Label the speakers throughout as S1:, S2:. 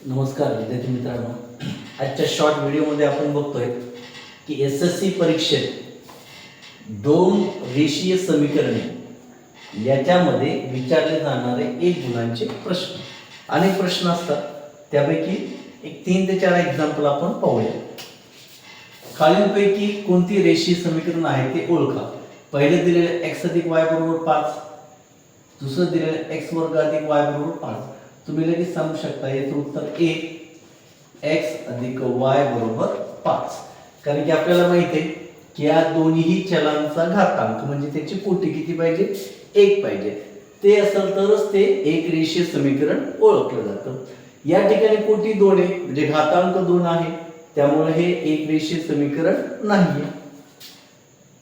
S1: नमस्कार विद्यार्थी मित्रांनो, आजच्या शॉर्ट व्हिडिओमध्ये आपण बघतोय की SSC परीक्षेत दोन रेषीय समीकरणे याच्यामध्ये विचारले जाणारे 1 गुणांचे प्रश्न. अनेक प्रश्न असतात, त्यापैकी एक 3 ते 4 एक्झाम्पल आपण पाहूया. खालीलपैकी कोणती रेषीय समीकरण आहे ते ओळखा. पहिले दिलेले x + y = 5, दुसरं दिलेले x² + y = 5. तुम्ही लगेच सांगू शकता याचं उत्तर A, x + y = 5. कारण की आपल्याला माहिती आहे की या दोन्ही चलांचा घातांक म्हणजे त्याची कोटी किती पाहिजे, 1 पाहिजे. ते असेल तरच ते एक रेषीय समीकरण ओळखलं जातं. या ठिकाणी कोटी 2 आहे म्हणजे घातांक 2 आहे, त्यामुळे हे एक रेषीय समीकरण नाहीये.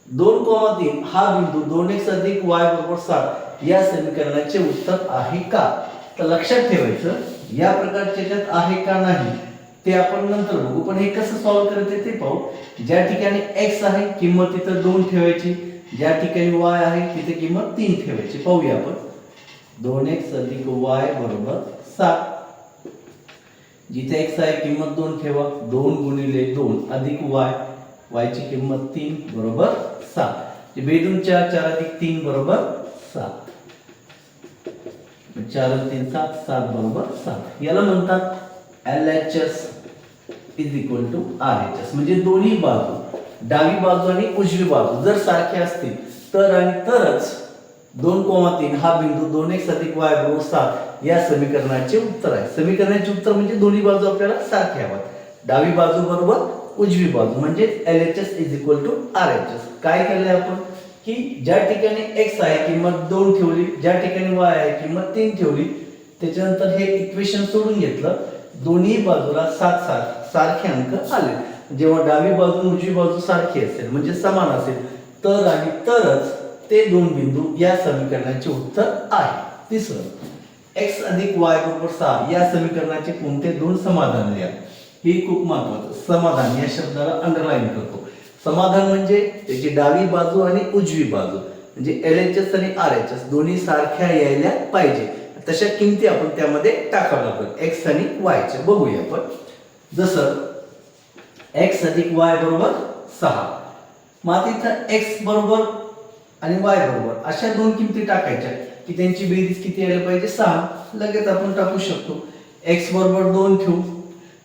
S1: 2,3 हा बिंदू 2x + y = 7 या समीकरणाचे उत्तर आहे का? तर लक्षात ठेवायचं, या प्रकारचे याच्यात आहे का नाही ते आपण नंतर बघू, पण हे कसं सॉल्व्ह करायचं ते पाहू. ज्या ठिकाणी x आहे किंमत तिथं 2 ठेवायची, ज्या ठिकाणी y आहे तिथे किंमत 3 ठेवायची. पाहूया आपण. 2x + y = 7. जिथे x आहे किंमत 2 ठेवा, 2 × 2 + y, y ची किंमत 3 = 7. जे बेदून 4 4 + 3 = 7. 4 × 3 = 7, 7 = 7. याला म्हणतात LHS = RHS. म्हणजे दोन्ही बाजू, डावी बाजू आणि उजवी बाजू जर सारखे असतील तर आणि तरच 2,3 हा बिंदू 2x + y = 7 या समीकरणाचे उत्तर आहे. समीकरणाचे उत्तर म्हणजे दोन्ही बाजू आपल्याला सारख्या हव्यात. डावी बाजू बरोबर उजवी बाजू म्हणजे LHS = RHS. काय केलंय आपण की ज्या ठिकाणी x आहे किंमत 2 ठेवली, ज्या ठिकाणी y आहे किंमत 3 ठेवली, त्याच्यानंतर हे इक्वेशन सोडून घेतलं. दोन्ही बाजूला 7 7 सारखे अंक आले. जेव्हा डावी बाजू आणि उजवी बाजू सारखी असेल म्हणजे समान असेल तर आणि तरच ते दोन बिंदू या समीकरणाचे उत्तर आहे. तिसरं, x + y = 6 या समीकरणाचे कोणते दोन समाधान लिहा. हे खूप महत्त्वाचं. समाधान या शब्दाला अंडरलाईन करतो. समाधान म्हणजे त्याची डावी बाजू आणि उजवी बाजू म्हणजे LHS आणि RHS दोन्ही सारख्या यायला पाहिजे. तशा किमती आपण त्यामध्ये टाकाव्या लागतात x आणि y च्या. बघूया आपण. जसं x + y = 6. मग इथं x बरोबर आणि y बरोबर अशा दोन किमती टाकायच्या की त्यांची बेरीज किती यायला पाहिजे, 6. लगेच आपण टाकू शकतो. x बरोबर 2 ठेवू,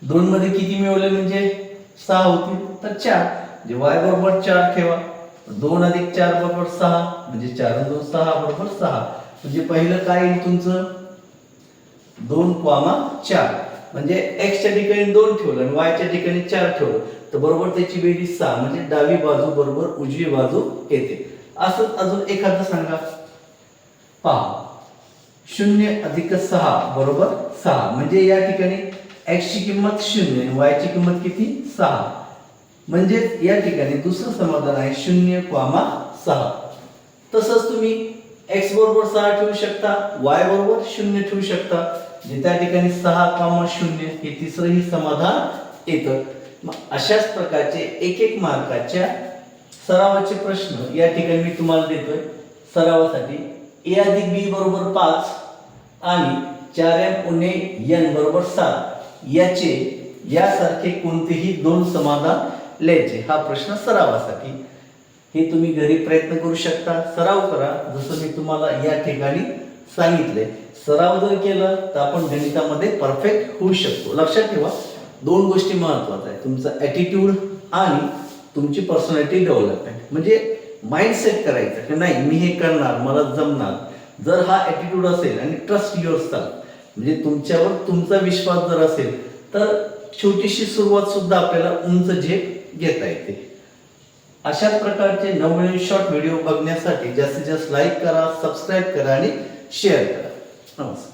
S1: 2 मध्ये किती मिळवले म्हणजे 6 होतील तर 4. म्हणजे y बरोबर 4 ठेवा, 2 + 4 = 6 म्हणजे 4 × 2 = 6 = 6. म्हणजे पहिलं काय येईल तुमचं 2,4 म्हणजे x च्या ठिकाणी 2 ठेवलं आणि y च्या ठिकाणी 4 ठेवलं तर बरोबर त्याची बेरीज 6 म्हणजे डावी बाजू बरोबर उजवी बाजू येते. असंच अजून एखादं सांगा. पहा, 0 + 6 = 6 म्हणजे या ठिकाणी x ची किंमत 0 आणि y ची किंमत किती 6. म्हणजे या ठिकाणी दुसरं समाधान आहे 0,6. तसंच तुम्ही x बरोबर 6 ठेवू शकता, y बरोबर 0 ठेवू शकता. जे त्या ठिकाणी 6,0 हे तिसरंही समाधान येतं. मग अशाच प्रकारचे एक मार्काच्या सरावाचे प्रश्न या ठिकाणी मी तुम्हाला देतोय. सरावासाठी a + b = 5 आणि 4m - n = 7 याचे यासारखे कोणतेही दोन समाधान लिहायचे. हा प्रश्न सरावासाठी. हे तुम्ही घरी प्रयत्न करू शकता, सराव करा जसं मी तुम्हाला या ठिकाणी सांगितले. सराव जर केला तर आपण गणितामध्ये परफेक्ट होऊ शकतो. लक्षात ठेवा, दोन गोष्टी महत्त्वाच्या आहेत. तुमचा ॲटिट्यूड आणि तुमची पर्सनॅलिटी डेव्हलपमेंट. म्हणजे माइंडसेट करायचं की नाही मी हे करणार, मला जमणार. जर हा ॲटिट्यूड असेल आणि ट्रस्ट युअरसेल्फ म्हणजे तुमच्यावर तुमचा विश्वास जर असेल तर छोटीशी सुरुवात सुद्धा आपल्याला उंच झेप घेता येते. अशाच प्रकारचे नवनवीन शॉर्ट व्हिडिओ बघण्यासाठी जास्तीत जास्त लाईक करा, सबस्क्राईब करा आणि शेअर करा. नमस्कार.